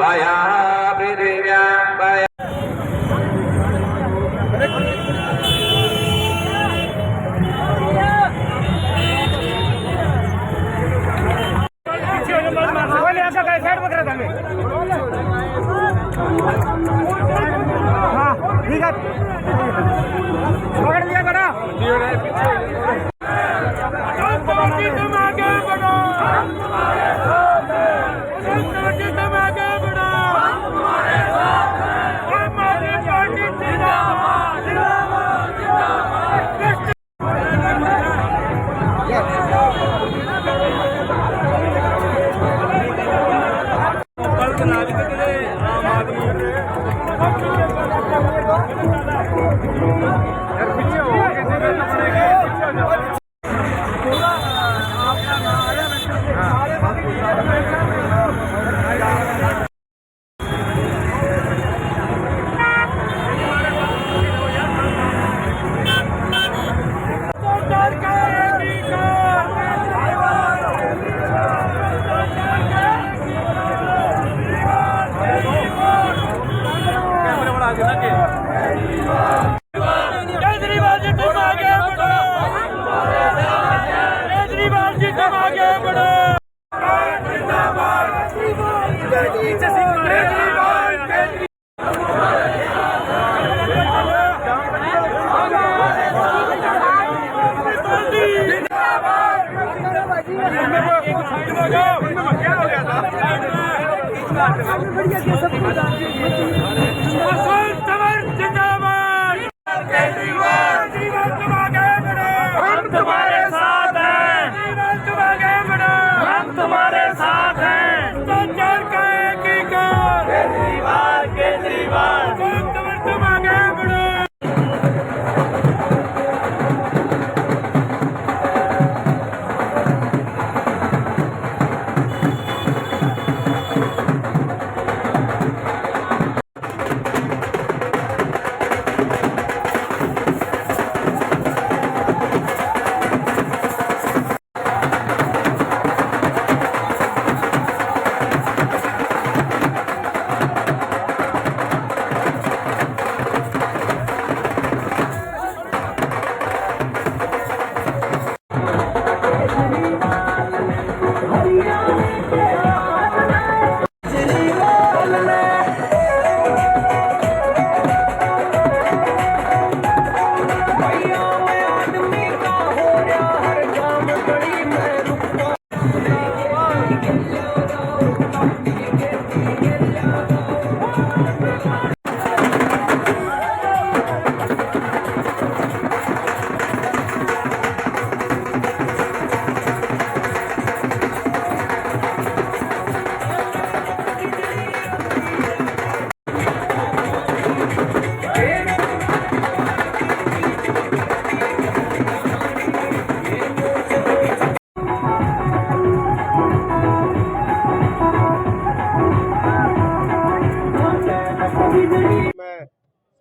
भाया पृथिव्यां भाया। ठीक है पकड़ लिया बड़ा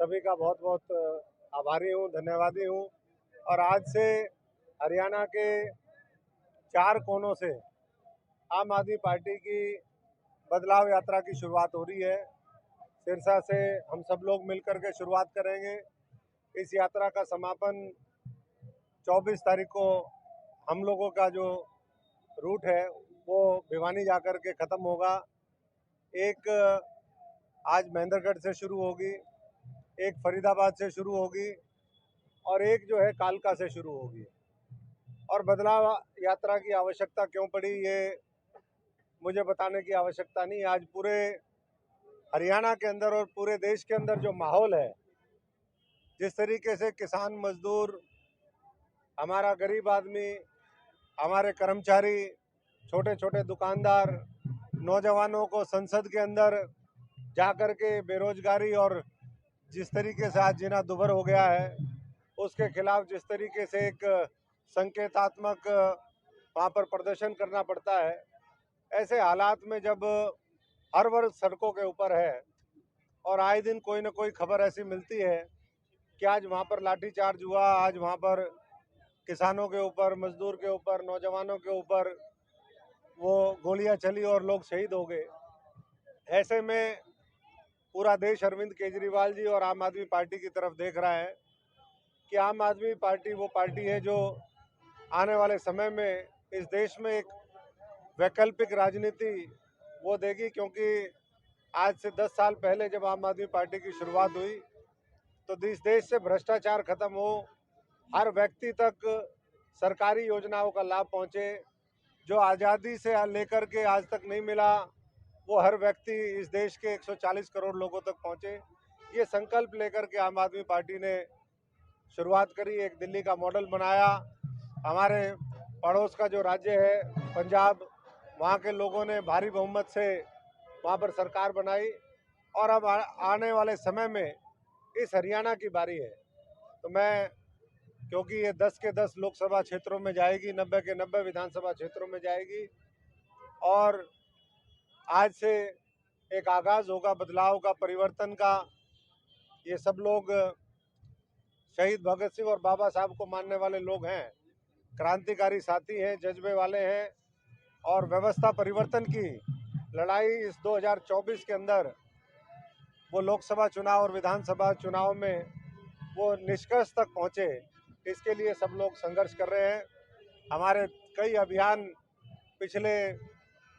सभी का बहुत बहुत आभारी हूँ, धन्यवादी हूँ। और आज से हरियाणा के 4 कोनों से आम आदमी पार्टी की बदलाव यात्रा की शुरुआत हो रही है। सिरसा से हम सब लोग मिलकर के शुरुआत करेंगे। इस यात्रा का समापन 24 तारीख को हम लोगों का जो रूट है वो भिवानी जाकर के ख़त्म होगा। एक आज महेंद्रगढ़ से शुरू होगी, एक फरीदाबाद से शुरू होगी और एक जो है कालका से शुरू होगी। और बदलाव यात्रा की आवश्यकता क्यों पड़ी ये मुझे बताने की आवश्यकता नहीं। आज पूरे हरियाणा के अंदर और पूरे देश के अंदर जो माहौल है, जिस तरीके से किसान मजदूर, हमारा गरीब आदमी, हमारे कर्मचारी, छोटे छोटे दुकानदार, नौजवानों को संसद के अंदर जाकर के बेरोजगारी और जिस तरीके से आज जीना दुभर हो गया है उसके खिलाफ जिस तरीके से एक संकेतात्मक वहाँ पर प्रदर्शन करना पड़ता है, ऐसे हालात में जब हर वर्ग सड़कों के ऊपर है और आए दिन कोई न कोई खबर ऐसी मिलती है कि आज वहाँ पर लाठीचार्ज हुआ, आज वहाँ पर किसानों के ऊपर, मजदूर के ऊपर, नौजवानों के ऊपर वो गोलियां चली और लोग शहीद हो गए, ऐसे में पूरा देश अरविंद केजरीवाल जी और आम आदमी पार्टी की तरफ देख रहा है कि आम आदमी पार्टी वो पार्टी है जो आने वाले समय में इस देश में एक वैकल्पिक राजनीति वो देगी, क्योंकि आज से 10 साल पहले जब आम आदमी पार्टी की शुरुआत हुई तो इस देश से भ्रष्टाचार खत्म हो, हर व्यक्ति तक सरकारी योजनाओं का लाभ पहुंचे, जो आज़ादी से लेकर के आज तक नहीं मिला वो हर व्यक्ति इस देश के 140 करोड़ लोगों तक पहुंचे। ये संकल्प लेकर के आम आदमी पार्टी ने शुरुआत करी, एक दिल्ली का मॉडल बनाया। हमारे पड़ोस का जो राज्य है पंजाब, वहाँ के लोगों ने भारी बहुमत से वहाँ पर सरकार बनाई और अब आने वाले समय में इस हरियाणा की बारी है। तो मैं, क्योंकि ये 10 के 10 लोकसभा क्षेत्रों में जाएगी, 90 के 90 विधानसभा क्षेत्रों में जाएगी और आज से एक आगाज़ होगा बदलाव का, परिवर्तन का। ये सब लोग शहीद भगत सिंह और बाबा साहब को मानने वाले लोग हैं, क्रांतिकारी साथी हैं, जज्बे वाले हैं और व्यवस्था परिवर्तन की लड़ाई इस 2024 के अंदर वो लोकसभा चुनाव और विधानसभा चुनाव में वो निष्कर्ष तक पहुँचे, इसके लिए सब लोग संघर्ष कर रहे हैं। हमारे कई अभियान पिछले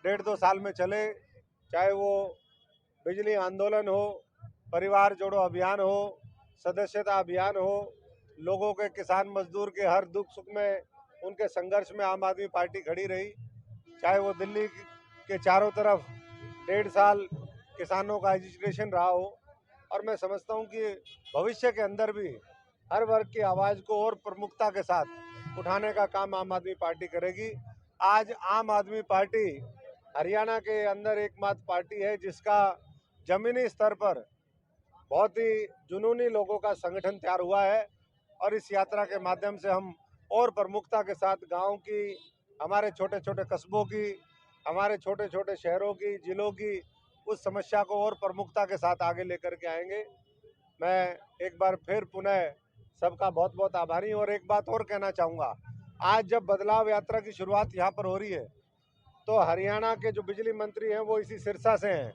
1.5-2 साल में चले, चाहे वो बिजली आंदोलन हो, परिवार जोड़ो अभियान हो, सदस्यता अभियान हो, लोगों के, किसान मजदूर के हर दुख सुख में उनके संघर्ष में आम आदमी पार्टी खड़ी रही। चाहे वो दिल्ली के चारों तरफ 1.5 साल किसानों का एजिटेशन रहा हो, और मैं समझता हूँ कि भविष्य के अंदर भी हर वर्ग की आवाज़ को और प्रमुखता के साथ उठाने का काम आम आदमी पार्टी करेगी। आज आम आदमी पार्टी हरियाणा के अंदर एकमात्र पार्टी है जिसका ज़मीनी स्तर पर बहुत ही जुनूनी लोगों का संगठन तैयार हुआ है और इस यात्रा के माध्यम से हम और प्रमुखता के साथ गाँव की, हमारे छोटे छोटे कस्बों की, हमारे छोटे छोटे शहरों की, जिलों की उस समस्या को और प्रमुखता के साथ आगे लेकर के आएंगे। मैं एक बार फिर पुनः सबका बहुत बहुत आभारी हूँ और एक बात और कहना चाहूँगा, आज जब बदलाव यात्रा की शुरुआत यहाँ पर हो रही है तो हरियाणा के जो बिजली मंत्री हैं वो इसी सिरसा से हैं।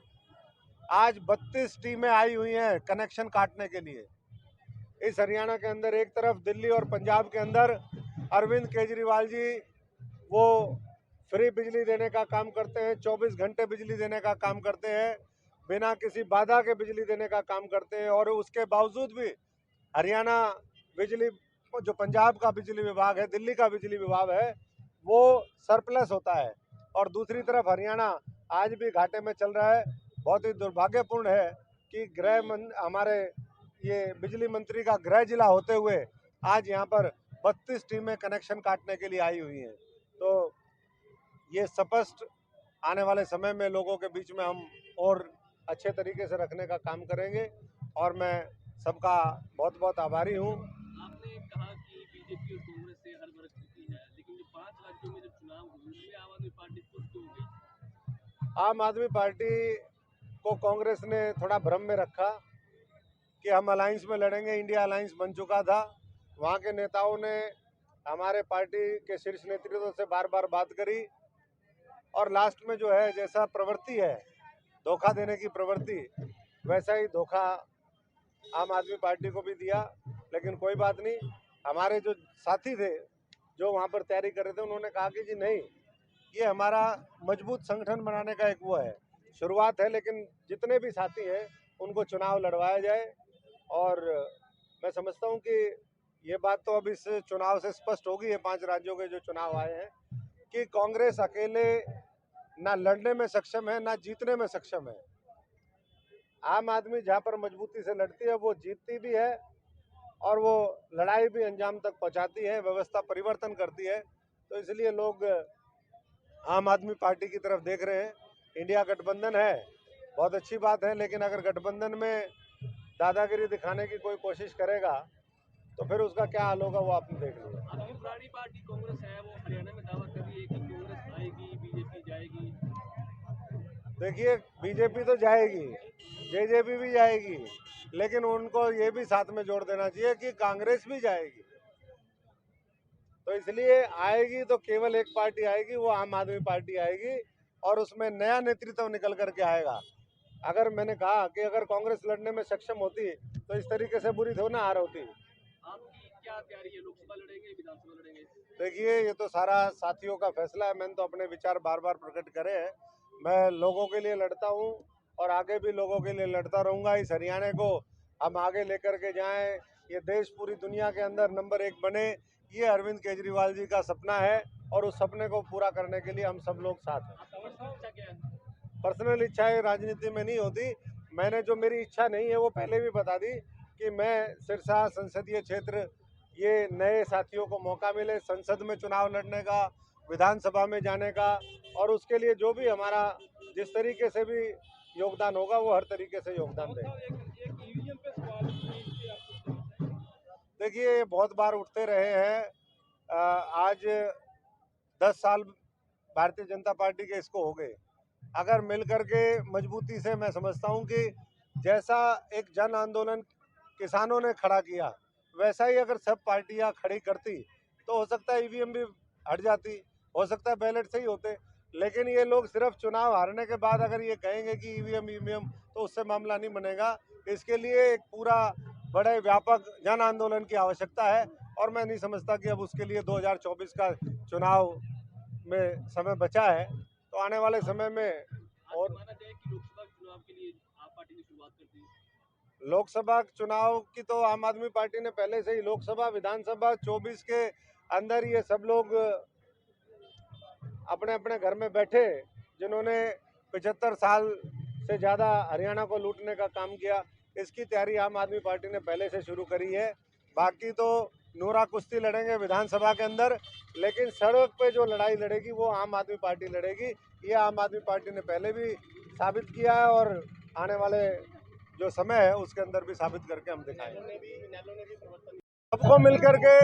आज 32 टीमें आई हुई हैं कनेक्शन काटने के लिए। इस हरियाणा के अंदर एक तरफ दिल्ली और पंजाब के अंदर अरविंद केजरीवाल जी वो फ्री बिजली देने का काम करते हैं, 24 घंटे बिजली देने का काम करते हैं, बिना किसी बाधा के बिजली देने का काम करते हैं और उसके बावजूद भी हरियाणा बिजली, जो पंजाब का बिजली विभाग है, दिल्ली का बिजली विभाग है, वो सरप्लस होता है और दूसरी तरफ हरियाणा आज भी घाटे में चल रहा है। बहुत ही दुर्भाग्यपूर्ण है कि हमारे ये बिजली मंत्री का गृह जिला होते हुए आज यहाँ पर 32 टीमें कनेक्शन काटने के लिए आई हुई हैं। तो ये स्पष्ट आने वाले समय में लोगों के बीच में हम और अच्छे तरीके से रखने का काम करेंगे और मैं सबका बहुत बहुत आभारी हूँ। आपने कहा कि बीजेपी और कांग्रेस से हर वर्ग जीती है, लेकिन जो 5 राज्यों में जब चुनाव हुए उसमें आम आदमी पार्टी सुस्त हो गई। आम आदमी पार्टी को कांग्रेस ने थोड़ा भ्रम में रखा कि हम अलायंस में लड़ेंगे, इंडिया अलायंस बन चुका था। वहाँ के नेताओं ने हमारे पार्टी के शीर्ष नेतृत्व से बार बार बात करी और लास्ट में जो है, जैसा प्रवृत्ति है धोखा देने की प्रवृत्ति, वैसा ही धोखा आम आदमी पार्टी को भी दिया। लेकिन कोई बात नहीं, हमारे जो साथी थे जो वहाँ पर तैयारी कर रहे थे उन्होंने कहा कि जी नहीं, ये हमारा मजबूत संगठन बनाने का एक वो है, शुरुआत है, लेकिन जितने भी साथी हैं उनको चुनाव लड़वाया जाए। और मैं समझता हूँ कि ये बात तो अब इस चुनाव से स्पष्ट होगी है, 5 राज्यों के जो चुनाव आए हैं, कि कांग्रेस अकेले ना लड़ने में सक्षम है ना जीतने में सक्षम है। आम आदमी जहाँ पर मजबूती से लड़ती है वो जीतती भी है और वो लड़ाई भी अंजाम तक पहुँचाती है, व्यवस्था परिवर्तन करती है। तो इसलिए लोग आम आदमी पार्टी की तरफ देख रहे हैं। इंडिया गठबंधन है, बहुत अच्छी बात है, लेकिन अगर गठबंधन में दादागिरी दिखाने की कोई कोशिश करेगा तो फिर उसका क्या हाल होगा वो आपने देख लिया। अपनी पुरानी पार्टी कांग्रेस है, वो हरियाणा में दावा कर रही है कि कांग्रेस आएगी, बीजेपी जाएगी। देखिए, बीजेपी तो जाएगी, जेजेपी भी जाएगी, लेकिन उनको ये भी साथ में जोड़ देना चाहिए कि कांग्रेस भी जाएगी। तो इसलिए आएगी तो केवल एक पार्टी आएगी, वो आम आदमी पार्टी आएगी और उसमें नया नेतृत्व निकल करके आएगा। अगर मैंने कहा कि अगर कांग्रेस लड़ने में सक्षम होती तो इस तरीके से बुरी थोड़ी ना हार होती। आपकी क्या तैयारी है, लोकसभा लड़ेंगे विधानसभा लड़ेंगे? देखिए, ये तो सारा साथियों का फैसला है। मैंने तो अपने विचार बार बार प्रकट करे हैं। मैं लोगों के लिए लड़ता हूँ और आगे भी लोगों के लिए लड़ता रहूँगा। इस हरियाणा को हम आगे लेकर के जाएं, ये देश पूरी दुनिया के अंदर नंबर 1 बने, ये अरविंद केजरीवाल जी का सपना है और उस सपने को पूरा करने के लिए हम सब लोग साथ हैं। इच्छा क्या है? पर्सनल इच्छाएं राजनीति में नहीं होती। मैंने जो मेरी इच्छा नहीं है वो पहले भी बता दी कि मैं सिरसा संसदीय क्षेत्र, ये नए साथियों को मौका मिले संसद में चुनाव लड़ने का, विधानसभा में जाने का, और उसके लिए जो भी हमारा जिस तरीके से भी योगदान होगा वो हर तरीके से योगदान दें। ईवीएम पे सवाल देखिए, ये बहुत बार उठते रहे हैं। आज 10 साल भारतीय जनता पार्टी के इसको हो गए। अगर मिल करके मजबूती से, मैं समझता हूं कि जैसा एक जन आंदोलन किसानों ने खड़ा किया वैसा ही अगर सब पार्टियां खड़ी करती तो हो सकता है ईवीएम भी हट जाती, हो सकता है बैलेट से ही होते। लेकिन ये लोग सिर्फ चुनाव हारने के बाद अगर ये कहेंगे कि ईवीएम तो उससे मामला नहीं बनेगा। इसके लिए एक पूरा बड़े व्यापक जन आंदोलन की आवश्यकता है और मैं नहीं समझता कि अब उसके लिए 2024 का चुनाव में समय बचा है। तो आने वाले समय में और माना जाए कि लोकसभा चुनाव के लिए आप पार्टी ने शुरुआत कर दी। लोकसभा चुनाव की तो आम आदमी पार्टी ने पहले से ही, लोकसभा विधानसभा 24 के अंदर ये सब लोग अपने अपने घर में बैठे, जिन्होंने 75 साल से ज़्यादा हरियाणा को लूटने का काम किया, इसकी तैयारी आम आदमी पार्टी ने पहले से शुरू करी है। बाकी तो नूरा कुश्ती लड़ेंगे विधानसभा के अंदर, लेकिन सड़क पे जो लड़ाई लड़ेगी वो आम आदमी पार्टी लड़ेगी। ये आम आदमी पार्टी ने पहले भी साबित किया है और आने वाले जो समय है उसके अंदर भी साबित करके हम दिखाएंगे। सबको मिलकर के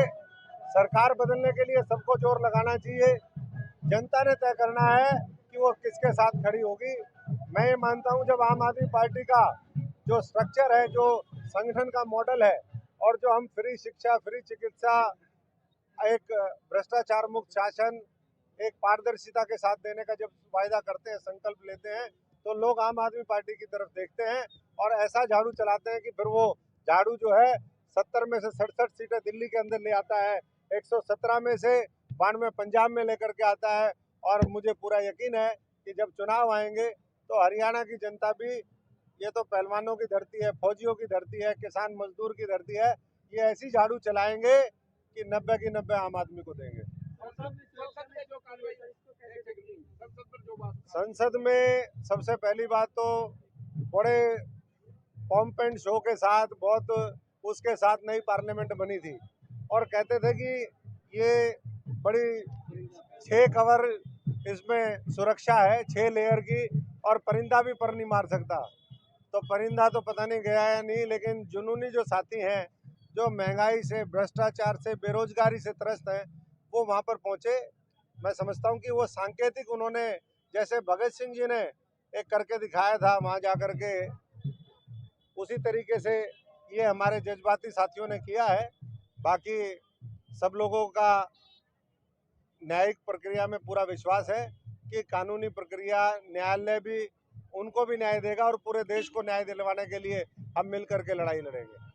सरकार बदलने के लिए सबको जोर लगाना चाहिए। जनता ने तय करना है कि वो किसके साथ खड़ी होगी। मैं ये मानता हूँ जब आम आदमी पार्टी का जो स्ट्रक्चर है, जो संगठन का मॉडल है और जो हम फ्री शिक्षा, फ्री चिकित्सा, एक भ्रष्टाचार मुक्त शासन, एक पारदर्शिता के साथ देने का जब वायदा करते हैं, संकल्प लेते हैं, तो लोग आम आदमी पार्टी की तरफ देखते हैं और ऐसा झाड़ू चलाते हैं कि फिर वो झाड़ू जो है 70 में से 67 सीटें दिल्ली के अंदर ले आता है, 117 में से 92 पंजाब में लेकर के आता है। और मुझे पूरा यकीन है कि जब चुनाव आएंगे तो हरियाणा की जनता भी, ये तो पहलवानों की धरती है, फौजियों की धरती है, किसान मजदूर की धरती है, ये ऐसी झाड़ू चलाएंगे कि 90 की 90 आम आदमी को देंगे। संसद में सबसे पहली बात तो बड़े पॉम्प एंड शो के साथ, बहुत उसके साथ नई पार्लियामेंट बनी थी और कहते थे कि ये बड़ी 6 कवर इसमें सुरक्षा है, 6 लेयर की, और परिंदा भी पर नहीं मार सकता। तो परिंदा तो पता नहीं गया है नहीं, लेकिन जुनूनी जो साथी हैं, जो महंगाई से, भ्रष्टाचार से, बेरोजगारी से त्रस्त हैं, वो वहाँ पर पहुँचे। मैं समझता हूँ कि वो सांकेतिक, उन्होंने जैसे भगत सिंह जी ने एक करके दिखाया था वहाँ जा कर के, उसी तरीके से ये हमारे जज्बाती साथियों ने किया है। बाकी सब लोगों का न्यायिक प्रक्रिया में पूरा विश्वास है कि कानूनी प्रक्रिया, न्यायालय भी उनको भी न्याय देगा और पूरे देश को न्याय दिलवाने के लिए हम मिल करके लड़ाई लड़ेंगे।